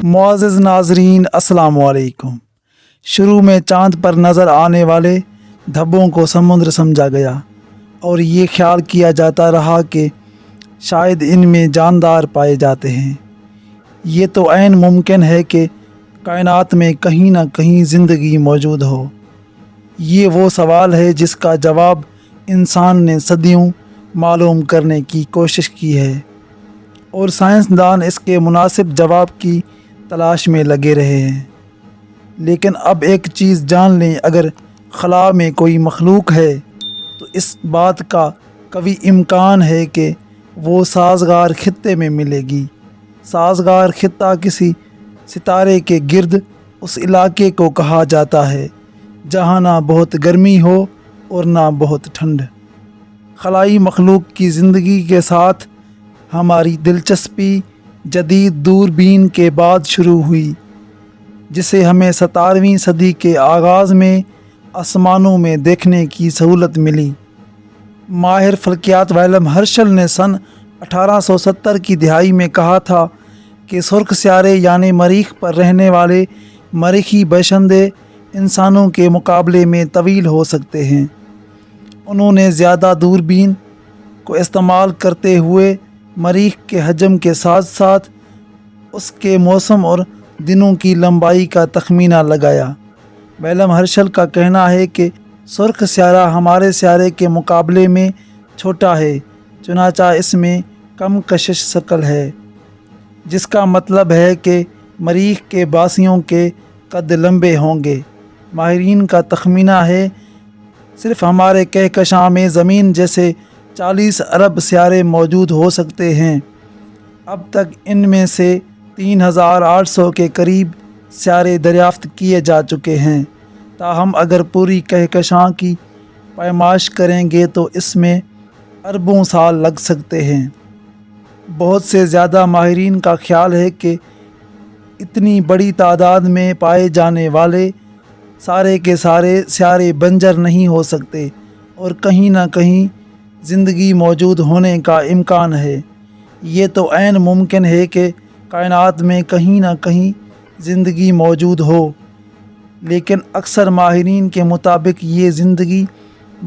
معزز ناظرین السلام علیکم۔ شروع میں چاند پر نظر آنے والے دھبوں کو سمندر سمجھا گیا اور یہ خیال کیا جاتا رہا کہ شاید ان میں جاندار پائے جاتے ہیں۔ یہ تو عین ممکن ہے کہ کائنات میں کہیں نہ کہیں زندگی موجود ہو۔ یہ وہ سوال ہے جس کا جواب انسان نے صدیوں معلوم کرنے کی کوشش کی ہے اور سائنسدان اس کے مناسب جواب کی تلاش میں لگے رہے ہیں۔ لیکن اب ایک چیز جان لیں، اگر خلا میں کوئی مخلوق ہے تو اس بات کا قوی امکان ہے کہ وہ سازگار خطے میں ملے گی۔ سازگار خطہ کسی ستارے کے گرد اس علاقے کو کہا جاتا ہے جہاں نہ بہت گرمی ہو اور نہ بہت ٹھنڈ۔ خلائی مخلوق کی زندگی کے ساتھ ہماری دلچسپی جدید دوربین کے بعد شروع ہوئی، جسے ہمیں 17ویں صدی کے آغاز میں آسمانوں میں دیکھنے کی سہولت ملی۔ ماہر فلکیات ویلم ہرشل نے سن 1870 کی دہائی میں کہا تھا کہ سرخ سیارے یعنی مریخ پر رہنے والے مریخی باشندے انسانوں کے مقابلے میں طویل ہو سکتے ہیں۔ انہوں نے زیادہ دوربین کو استعمال کرتے ہوئے مریخ کے حجم کے ساتھ ساتھ اس کے موسم اور دنوں کی لمبائی کا تخمینہ لگایا۔ ویلم ہرشل کا کہنا ہے کہ سرخ سیارہ ہمارے سیارے کے مقابلے میں چھوٹا ہے، چنانچہ اس میں کم کشش شکل ہے، جس کا مطلب ہے کہ مریخ کے باسیوں کے قد لمبے ہوں گے۔ ماہرین کا تخمینہ ہے صرف ہمارے کہکشاں میں زمین جیسے 40 ارب سیارے موجود ہو سکتے ہیں۔ اب تک ان میں سے 3800 کے قریب سیارے دریافت کیے جا چکے ہیں، تاہم اگر پوری کہکشاں کی پیمائش کریں گے تو اس میں اربوں سال لگ سکتے ہیں۔ بہت سے زیادہ ماہرین کا خیال ہے کہ اتنی بڑی تعداد میں پائے جانے والے سارے کے سارے سیارے بنجر نہیں ہو سکتے اور کہیں نہ کہیں زندگی موجود ہونے کا امکان ہے۔ یہ تو عین ممکن ہے کہ کائنات میں کہیں نہ کہیں زندگی موجود ہو، لیکن اکثر ماہرین کے مطابق یہ زندگی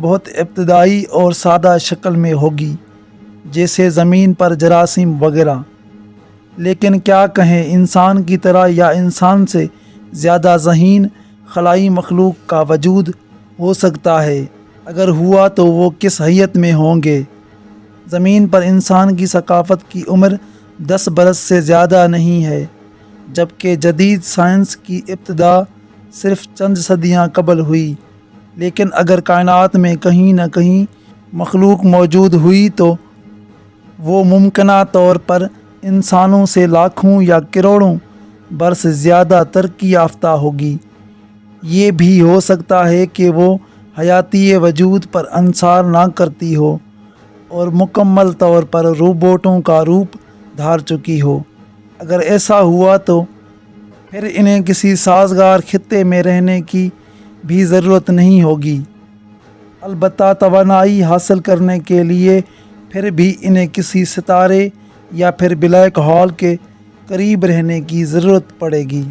بہت ابتدائی اور سادہ شکل میں ہوگی، جیسے زمین پر جراثیم وغیرہ۔ لیکن کیا کہیں، انسان کی طرح یا انسان سے زیادہ ذہین خلائی مخلوق کا وجود ہو سکتا ہے؟ اگر ہوا تو وہ کس حیت میں ہوں گے؟ زمین پر انسان کی ثقافت کی عمر 10 برس سے زیادہ نہیں ہے، جبکہ جدید سائنس کی ابتدا صرف چند صدیاں قبل ہوئی۔ لیکن اگر کائنات میں کہیں نہ کہیں مخلوق موجود ہوئی تو وہ ممکنہ طور پر انسانوں سے لاکھوں یا کروڑوں برس زیادہ ترقی یافتہ ہوگی۔ یہ بھی ہو سکتا ہے کہ وہ حیاتی وجود پر انحصار نہ کرتی ہو اور مکمل طور پر روبوٹوں کا روپ دھار چکی ہو۔ اگر ایسا ہوا تو پھر انہیں کسی سازگار خطے میں رہنے کی بھی ضرورت نہیں ہوگی۔ البتہ توانائی حاصل کرنے کے لیے پھر بھی انہیں کسی ستارے یا پھر بلیک ہول کے قریب رہنے کی ضرورت پڑے گی۔